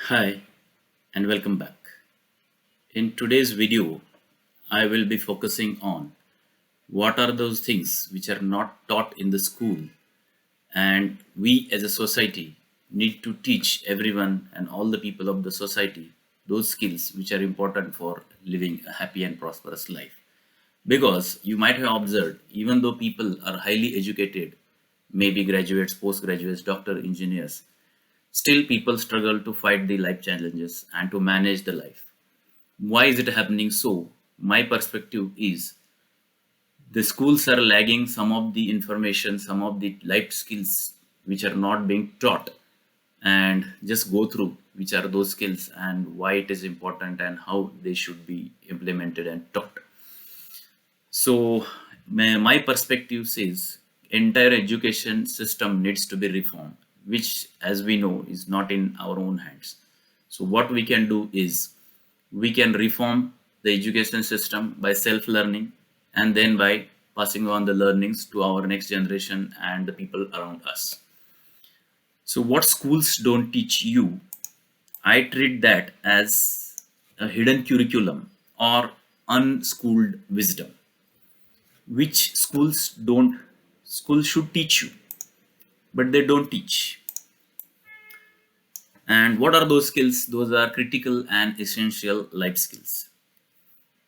Hi and welcome back. In today's video, I will be focusing on what are those things which are not taught in the school and we as a society need to teach everyone and all the people of the society those skills which are important for living a happy and prosperous life. Because you might have observed, even though people are highly educated, maybe graduates, postgraduates, doctor, engineers, still people struggle to fight the life challenges and to manage the life. Why is it happening so? My perspective is the schools are lagging some of the information, some of the life skills which are not being taught, and just go through which are those skills and why it is important and how they should be implemented and taught. So my perspective says entire education system needs to be reformed, which as we know is not in our own hands. So what we can do is we can reform the education system by self-learning and then by passing on the learnings to our next generation and the people around us. So what schools don't teach you, I treat that as a hidden curriculum or unschooled wisdom, which schools should teach you, but they don't teach. And what are those skills? Those are critical and essential life skills.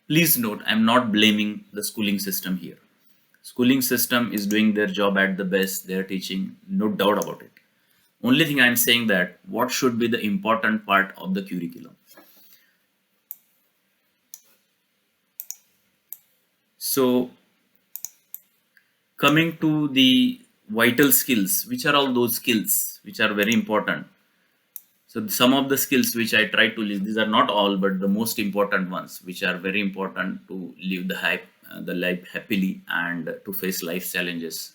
Please note, I'm not blaming the schooling system here. Schooling system is doing their job at the best. They're teaching, no doubt about it. Only thing I'm saying that what should be the important part of the curriculum. So coming to the vital skills, which are all those skills which are very important. So some of the skills which I try to list, these are not all, but the most important ones, which are very important to live the life happily and to face life challenges.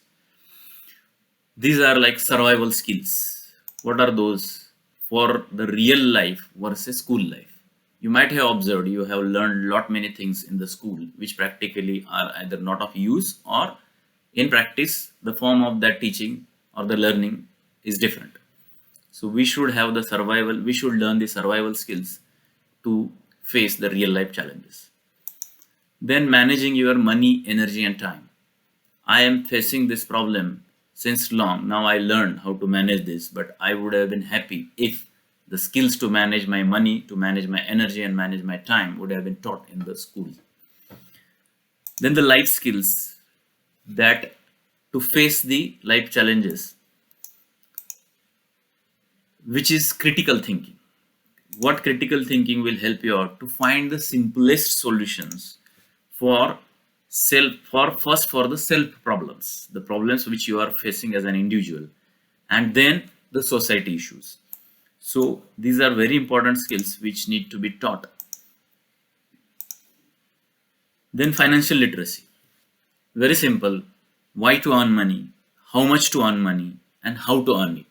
These are like survival skills. What are those for the real life versus school life? You might have observed you have learned lot many things in the school, which practically are either not of use or in practice the form of that teaching or the learning is different. So we should have the survival, we should learn the survival skills to face the real life challenges. Then managing your money, energy and time. I am facing this problem since long. Now I learned how to manage this, but I would have been happy if the skills to manage my money, to manage my energy and manage my time would have been taught in the school. Then the life skills that to face the life challenges, which is critical thinking. What critical thinking will help you out to find the simplest solutions for for the self problems, the problems which you are facing as an individual, and then the society issues. So these are very important skills which need to be taught. Then financial literacy, very simple: why to earn money, how much to earn money and how to earn it.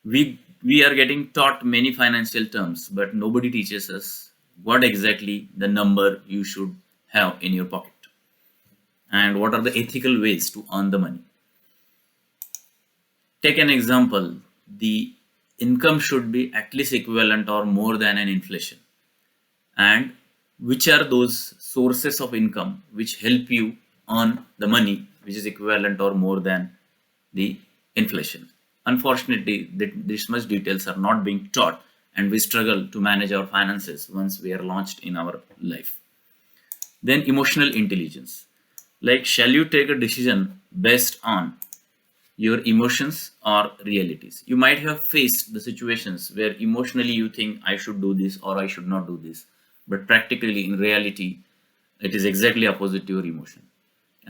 We are getting taught many financial terms, but nobody teaches us what exactly the number you should have in your pocket and what are the ethical ways to earn the money. Take an example: the income should be at least equivalent or more than an inflation, and which are those sources of income which help you earn the money which is equivalent or more than the inflation. Unfortunately, this much details are not being taught, and we struggle to manage our finances once we are launched in our life. Then emotional intelligence, like shall you take a decision based on your emotions or realities. You might have faced the situations where emotionally you think I should do this or I should not do this, but practically in reality it is exactly opposite to your emotion.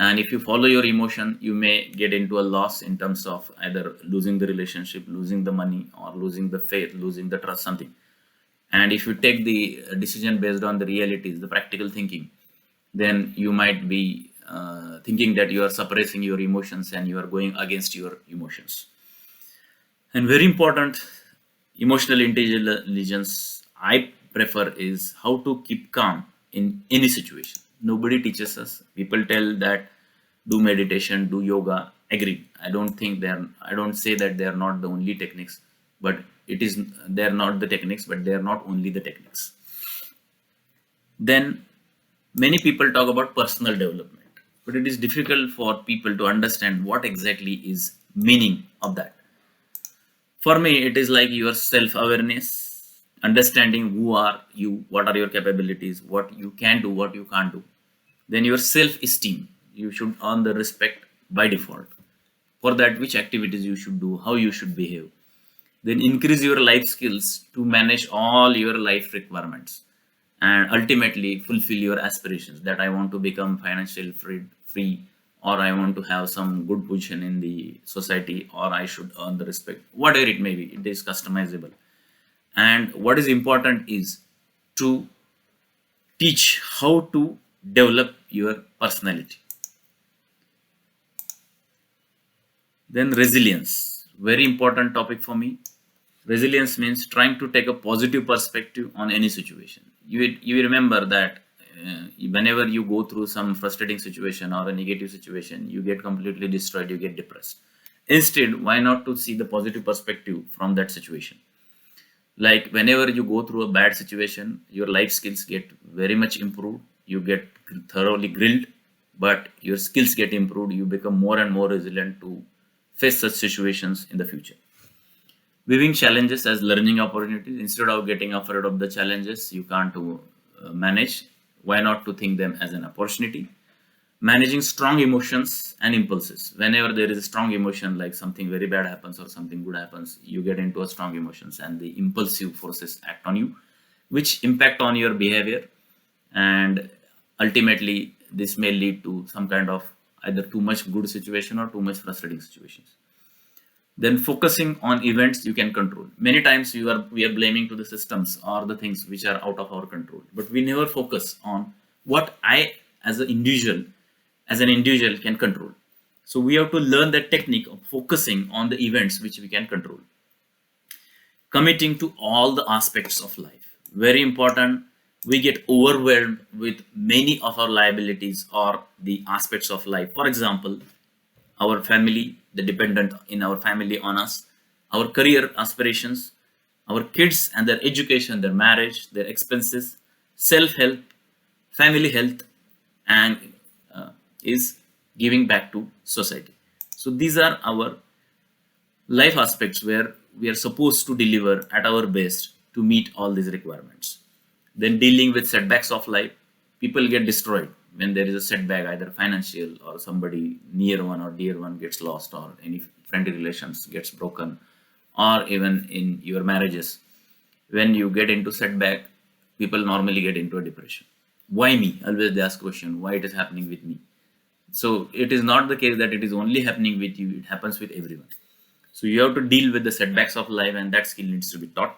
And if you follow your emotion, you may get into a loss in terms of either losing the relationship, losing the money, or losing the faith, losing the trust, something. And if you take the decision based on the realities, the practical thinking, then you might be thinking that you are suppressing your emotions and you are going against your emotions. And very important, emotional intelligence I prefer is how to keep calm in any situation. Nobody teaches us. People tell that do meditation, do yoga. Agree. I don't say that they are not the only techniques, but it is they are not the techniques, but they are not only the techniques. Then many people talk about personal development, but it is difficult for people to understand what exactly is meaning of that. For me, it is like your self-awareness, understanding who are you, what are your capabilities, what you can do, what you can't do. Then your self-esteem, you should earn the respect by default. For that, which activities you should do, how you should behave. Then increase your life skills to manage all your life requirements and ultimately fulfill your aspirations, that I want to become financially free, or I want to have some good position in the society, or I should earn the respect, whatever it may be. It is customizable. And what is important is to teach how to develop your personality. Then resilience, very important topic for me. Resilience means trying to take a positive perspective on any situation. You remember that whenever you go through some frustrating situation or a negative situation, you get completely destroyed, you get depressed. Instead, why not to see the positive perspective from that situation? Like whenever you go through a bad situation, your life skills get very much improved. You get thoroughly grilled, but your skills get improved. You become more and more resilient to face such situations in the future. Viewing challenges as learning opportunities instead of getting afraid of the challenges you can't manage. Why not to think them as an opportunity? Managing strong emotions and impulses. Whenever there is a strong emotion, like something very bad happens or something good happens, you get into a strong emotions and the impulsive forces act on you, which impact on your behavior, and ultimately this may lead to some kind of either too much good situation or too much frustrating situations. Then focusing on events you can control. Many times we are blaming to the systems or the things which are out of our control, but we never focus on what I as an individual can control. So we have to learn the technique of focusing on the events which we can control. Committing to all the aspects of life, very important. We get overwhelmed with many of our liabilities or the aspects of life. For example, our family, the dependent in our family on us, our career aspirations, our kids and their education, their marriage, their expenses, self-help, family health, and is giving back to society. So these are our life aspects where we are supposed to deliver at our best to meet all these requirements. Then dealing with setbacks of life, people get destroyed when there is a setback, either financial or somebody near one or dear one gets lost, or any friendly relations gets broken, or even in your marriages. When you get into setback, people normally get into a depression. Why me? Always they ask question, why it is happening with me? So it is not the case that it is only happening with you, it happens with everyone. So you have to deal with the setbacks of life, and that skill needs to be taught.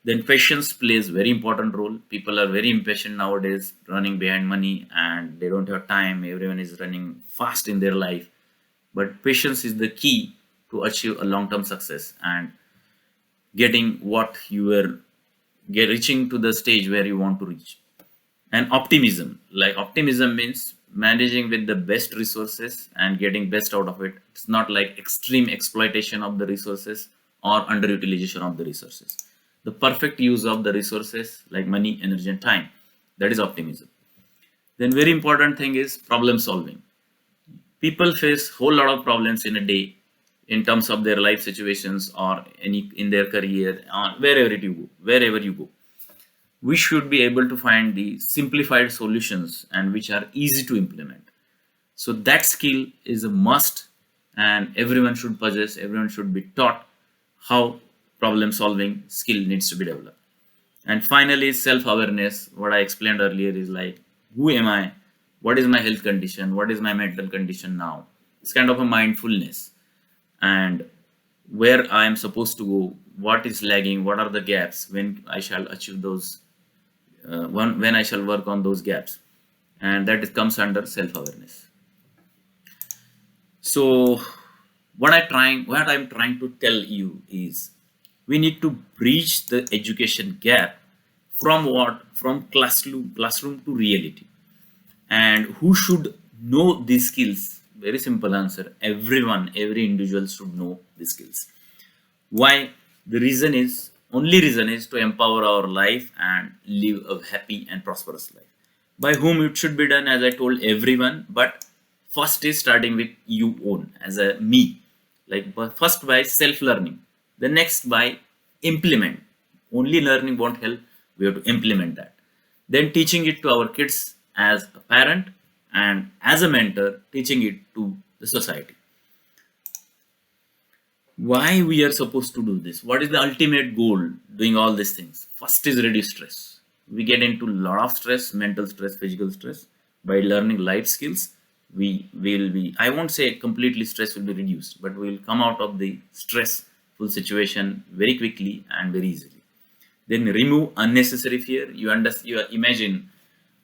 Then patience plays very important role. People are very impatient nowadays, running behind money, and they don't have time. Everyone is running fast in their life. But patience is the key to achieve a long-term success and getting what you were reaching to the stage where you want to reach. And optimism, like optimism means managing with the best resources and getting best out of it. It's not like extreme exploitation of the resources or underutilization of the resources. The perfect use of the resources like money, energy, and time. That is optimism. Then very important thing is problem solving. People face whole lot of problems in a day in terms of their life situations or any in their career or wherever you go. We should be able to find the simplified solutions and which are easy to implement. So that skill is a must, and everyone should possess, everyone should be taught how problem solving skill needs to be developed. And finally, self-awareness. What I explained earlier is like, who am I? What is my health condition? What is my mental condition now? It's kind of a mindfulness, and where I am supposed to go, what is lagging, what are the gaps, when I shall achieve those, when I shall work on those gaps, and comes under self-awareness. So what I'm trying to tell you is we need to bridge the education gap from classroom to reality. And who should know these skills? Very simple answer. Every individual should know these skills. Why? The reason is only reason is to empower our life and live a happy and prosperous life. By whom it should be done, as I told everyone, but first is starting with you own as a me. Like first by self learning, the next by implement. Only learning won't help, we have to implement that. Then teaching it to our kids as a parent, and as a mentor, teaching it to the society. Why we are supposed to do this? What is the ultimate goal doing all these things? First is reduce stress. We get into a lot of stress, mental stress, physical stress. By learning life skills, we will be, I won't say completely stress will be reduced, but we will come out of the stressful situation very quickly and very easily. Then remove unnecessary fear. You imagine,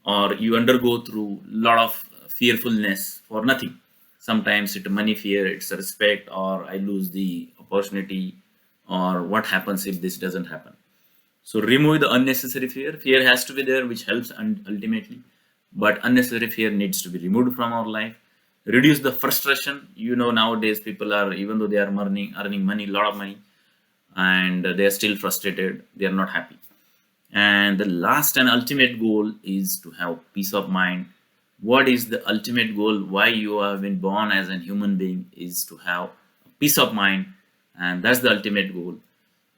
or you undergo through a lot of fearfulness for nothing. Sometimes it's money fear, it's respect, or I lose the opportunity, or what happens if this doesn't happen. So remove the unnecessary fear. Fear has to be there, which helps ultimately, but unnecessary fear needs to be removed from our life. Reduce the frustration. Nowadays people are, even though they are earning money, a lot of money, and they are still frustrated, they are not happy. And the last and ultimate goal is to have peace of mind. What is the ultimate goal? Why you have been born as a human being is to have peace of mind, and that's the ultimate goal.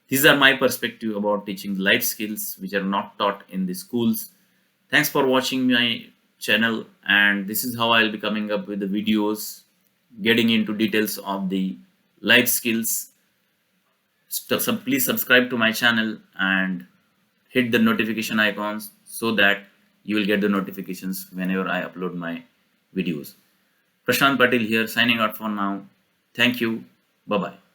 These are my perspective about teaching life skills which are not taught in the schools. Thanks for watching my channel, and this is how I'll be coming up with the videos getting into details of the life skills. Please subscribe to my channel and hit the notification icons so that you will get the notifications whenever I upload my videos. Prashant Patil here, signing out for now. Thank you. Bye bye.